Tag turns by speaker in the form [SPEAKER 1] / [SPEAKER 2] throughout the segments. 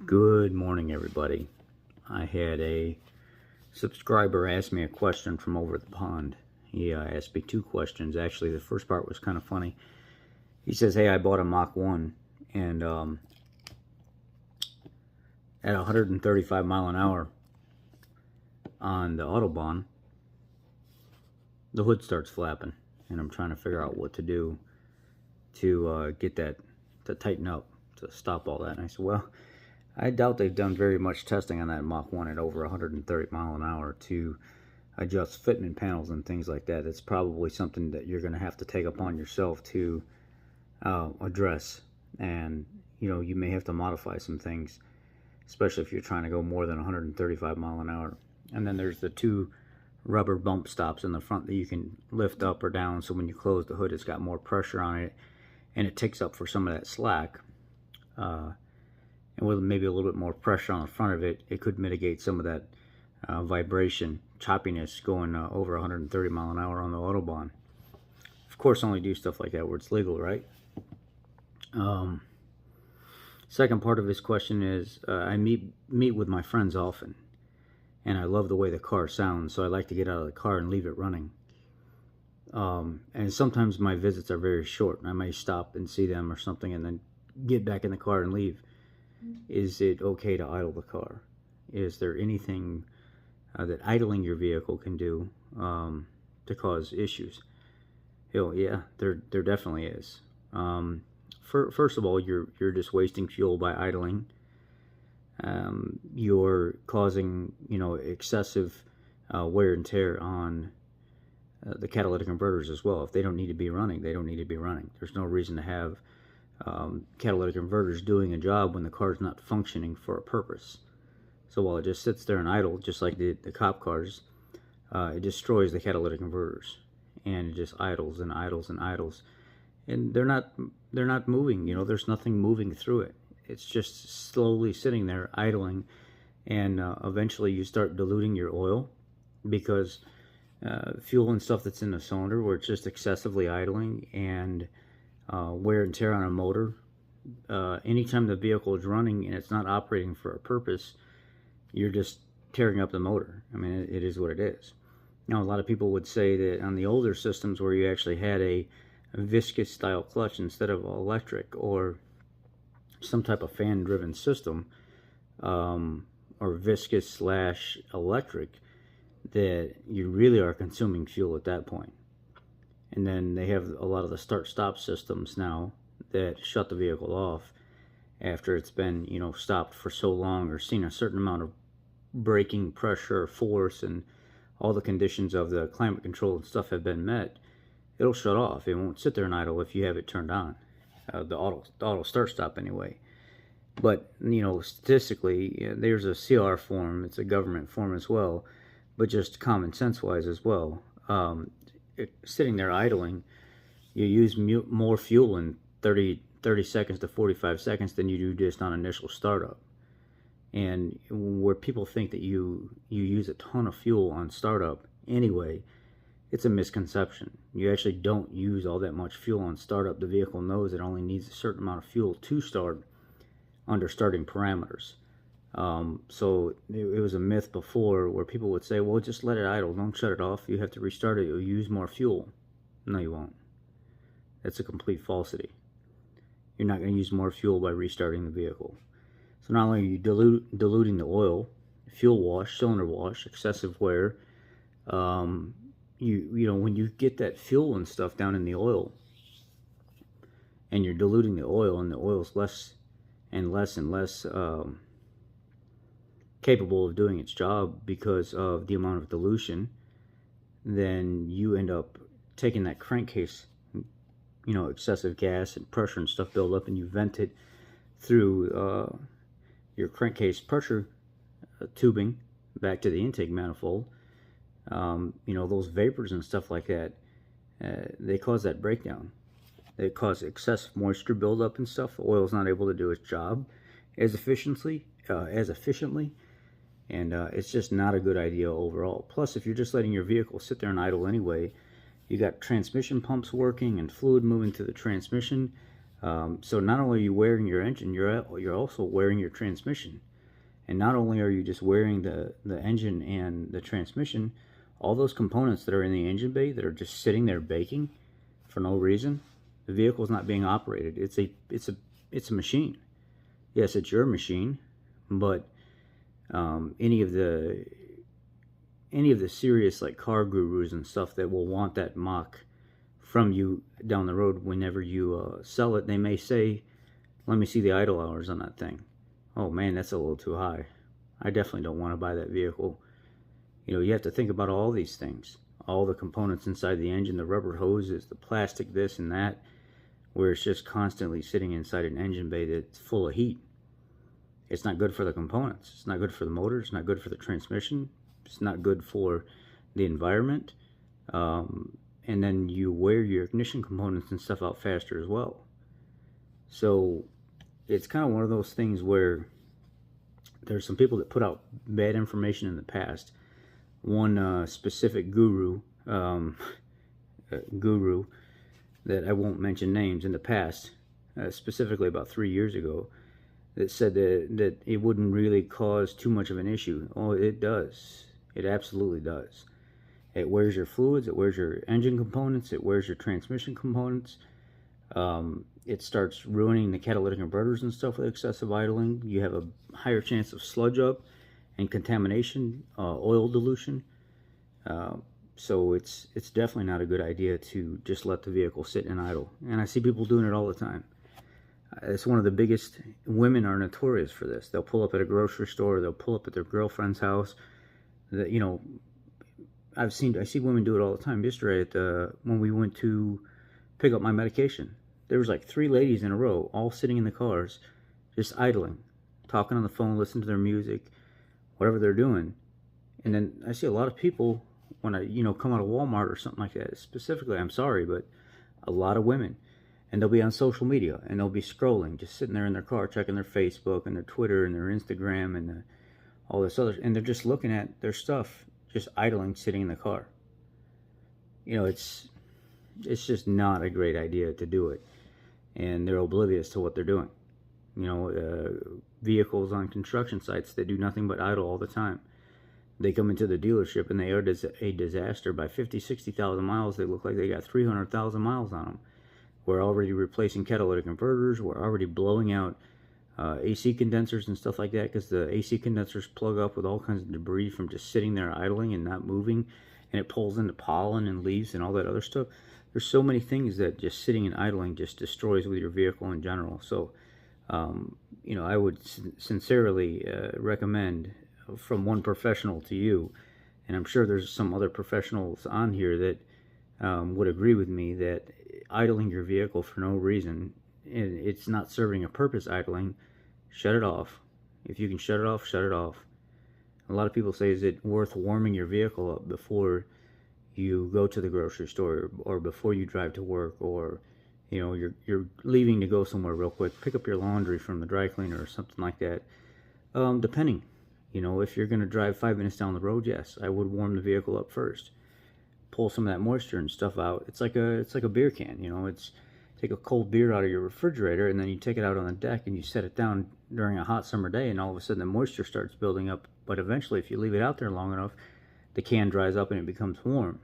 [SPEAKER 1] Good morning, everybody. I had a subscriber ask me a question from over the pond. He asked me two questions. Actually, the first part was kind of funny. He says, hey, I bought a Mach 1 and at 135 mile an hour on the Autobahn, the hood starts flapping, and I'm trying to figure out what to do to get that to tighten up, to stop all that. And I said, well, I doubt they've done very much testing on that Mach 1 at over 130 mile an hour to adjust fitment panels and things like that. It's probably something that you're going to have to take upon yourself to address. And, you know, you may have to modify some things, especially if you're trying to go more than 135 mile an hour. And then there's the two rubber bump stops in the front that you can lift up or down, so when you close the hood, it's got more pressure on it, and it takes up for some of that slack. And with maybe a little bit more pressure on the front of it, it could mitigate some of that vibration, choppiness going over 130 mile an hour on the Autobahn. Of course, only do stuff like that where it's legal, right? Second part of his question is, I meet with my friends often, and I love the way the car sounds, so I like to get out of the car and leave it running. And sometimes my visits are very short. I may stop and see them or something and then get back in the car and leave. Is it okay to idle the car? Is there anything that idling your vehicle can do to cause issues? Yeah, there definitely is. First of all, you're just wasting fuel by idling. You're causing, excessive wear and tear on the catalytic converters as well. If they don't need to be running, they don't need to be running. There's no reason to have catalytic converters doing a job when the car's not functioning for a purpose. So while it just sits there and idle, just like the cop cars, it destroys the catalytic converters, and it just idles and idles and idles, and they're not moving. There's nothing moving through it. It's just slowly sitting there idling, and eventually you start diluting your oil, because fuel and stuff that's in the cylinder where it's just excessively idling, and wear and tear on a motor. Anytime the vehicle is running and it's not operating for a purpose, you're just tearing up the motor. I mean, it is what it is. Now, a lot of people would say that on the older systems where you actually had a viscous style clutch instead of electric, or some type of fan driven system, or viscous slash electric, that you really are consuming fuel at that point. And then they have a lot of the start-stop systems now that shut the vehicle off after it's been, stopped for so long, or seen a certain amount of braking pressure or force, and all the conditions of the climate control and stuff have been met. It'll shut off. It won't sit there and idle if you have it turned on. The auto start-stop anyway. But, statistically, there's a CR form. It's a government form as well, but just common sense-wise as well. Sitting there idling, you use more fuel in 30 seconds to 45 seconds than you do just on initial startup. And where people think that you use a ton of fuel on startup anyway, it's a misconception. You actually don't use all that much fuel on startup. The vehicle knows it only needs a certain amount of fuel to start under starting parameters. So it was a myth before where people would say, well, just let it idle, don't shut it off, you have to restart it, you'll use more fuel. No, you won't. That's a complete falsity. You're not going to use more fuel by restarting the vehicle. So not only are you diluting the oil, fuel wash, cylinder wash, excessive wear, when you get that fuel and stuff down in the oil, and you're diluting the oil, and the oil's less and less and less capable of doing its job because of the amount of dilution, then you end up taking that crankcase, excessive gas and pressure and stuff build up, and you vent it through your crankcase pressure tubing back to the intake manifold. Those vapors and stuff like that, they cause that breakdown. They cause excessive moisture buildup and stuff. The oil's not able to do its job as efficiently, and it's just not a good idea overall. Plus, if you're just letting your vehicle sit there and idle anyway, you got transmission pumps working and fluid moving through the transmission. So not only are you wearing your engine, you're also wearing your transmission. And not only are you just wearing the engine and the transmission, all those components that are in the engine bay that are just sitting there baking for no reason, the vehicle is not being operated. It's a machine. Yes, it's your machine, but any of the serious like car gurus and stuff that will want that mock from you down the road whenever you sell it, they may say, let me see the idle hours on that thing. Oh man, that's a little too high. I definitely don't want to buy that vehicle. You know, you have to think about all these things, all the components inside the engine, the rubber hoses, the plastic this and that, where it's just constantly sitting inside an engine bay that's full of heat. It's not good for the components. It's not good for the motor. It's not good for the transmission. It's not good for the environment. And then you wear your ignition components and stuff out faster as well. So it's kind of one of those things where there's some people that put out bad information in the past. One specific guru that I won't mention names in the past, specifically about 3 years ago, that said that it wouldn't really cause too much of an issue. Oh, it does. It absolutely does. It wears your fluids, it wears your engine components, it wears your transmission components. It starts ruining the catalytic converters and stuff with excessive idling. You have a higher chance of sludge up and contamination, oil dilution. So it's definitely not a good idea to just let the vehicle sit and idle. And I see people doing it all the time. It's one of the biggest. Women are notorious for this. They'll pull up at a grocery store, they'll pull up at their girlfriend's house. That, you know, I see women do it all the time. Yesterday when we went to pick up my medication, there was like 3 ladies in a row, all sitting in the cars, just idling, talking on the phone, listening to their music, whatever they're doing. And then I see a lot of people when I, come out of Walmart or something like that. Specifically, I'm sorry, but a lot of women, and they'll be on social media and they'll be scrolling, just sitting there in their car, checking their Facebook and their Twitter and their Instagram and all this other, and they're just looking at their stuff, just idling, sitting in the car. It's just not a great idea to do it, and they're oblivious to what they're doing. Vehicles on construction sites that do nothing but idle all the time. They come into the dealership and they are a disaster. By 50, 60,000 miles, they look like they got 300,000 miles on them. We're already replacing catalytic converters. We're already blowing out AC condensers and stuff like that, because the AC condensers plug up with all kinds of debris from just sitting there idling and not moving, and it pulls into pollen and leaves and all that other stuff. There's so many things that just sitting and idling just destroys with your vehicle in general. So I would sincerely recommend, from one professional to you, and I'm sure there's some other professionals on here that would agree with me, that idling your vehicle for no reason, and it's not serving a purpose, idling, shut it off. If you can shut it off, shut it off. A lot of people say, is it worth warming your vehicle up before you go to the grocery store, or before you drive to work, or you're leaving to go somewhere real quick, pick up your laundry from the dry cleaner or something like that. Depending, if you're going to drive 5 minutes down the road, yes, I would warm the vehicle up first, pull some of that moisture and stuff out. It's like a beer can. It's take a cold beer out of your refrigerator, and then you take it out on the deck and you set it down during a hot summer day, and all of a sudden the moisture starts building up. But eventually, if you leave it out there long enough, the can dries up and it becomes warm.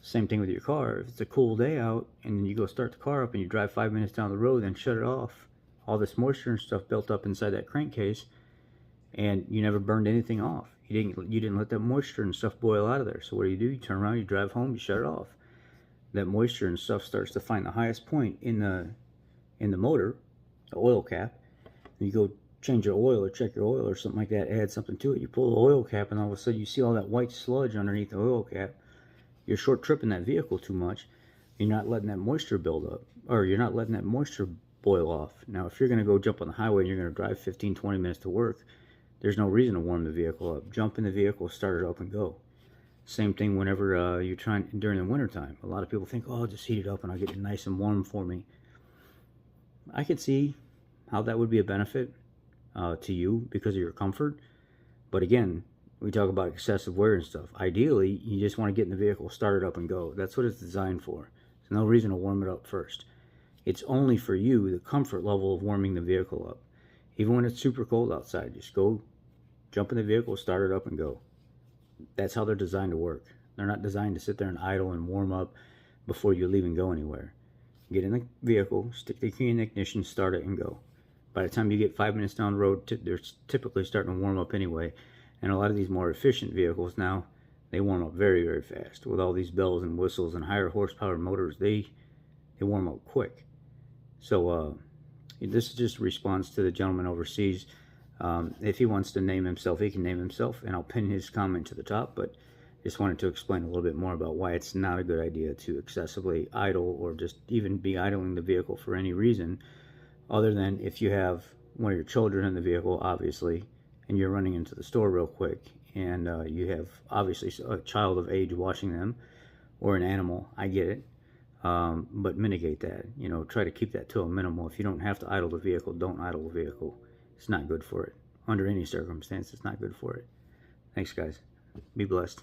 [SPEAKER 1] Same thing with your car. If it's a cool day out and you go start the car up and you drive 5 minutes down the road, then shut it off. All this moisture and stuff built up inside that crankcase, and you never burned anything off. You didn't let that moisture and stuff boil out of there. So what do? You turn around, you drive home, you shut it off. That moisture and stuff starts to find the highest point in the motor, the oil cap. And you go change your oil or check your oil or something like that, add something to it. You pull the oil cap, and all of a sudden you see all that white sludge underneath the oil cap. You're short tripping that vehicle too much. You're not letting that moisture build up, or you're not letting that moisture boil off. Now, if you're going to go jump on the highway and you're going to drive 15, 20 minutes to work, there's no reason to warm the vehicle up. Jump in the vehicle, start it up, and go. Same thing whenever you're trying during the wintertime. A lot of people think, oh, I'll just heat it up and I'll get it nice and warm for me. I could see how that would be a benefit to you because of your comfort. But again, we talk about excessive wear and stuff. Ideally, you just want to get in the vehicle, start it up, and go. That's what it's designed for. There's no reason to warm it up first. It's only for you, the comfort level of warming the vehicle up. Even when it's super cold outside, just go jump in the vehicle, start it up, and go. That's how they're designed to work. They're not designed to sit there and idle and warm up before you leave and go anywhere. Get in the vehicle, stick the key in the ignition, start it, and go. By the time you get 5 minutes down the road, they're typically starting to warm up anyway. And a lot of these more efficient vehicles now, they warm up very, very fast. With all these bells and whistles and higher horsepower motors, they warm up quick. So this is just a response to the gentleman overseas. If he wants to name himself, he can name himself, and I'll pin his comment to the top. But just wanted to explain a little bit more about why it's not a good idea to excessively idle or just even be idling the vehicle for any reason, other than if you have one of your children in the vehicle, obviously, and you're running into the store real quick, and you have obviously a child of age watching them, or an animal. I get it. But mitigate that. You know, try to keep that to a minimal. If you don't have to idle the vehicle, don't idle the vehicle. It's not good for it. Under any circumstance, it's not good for it. Thanks, guys. Be blessed.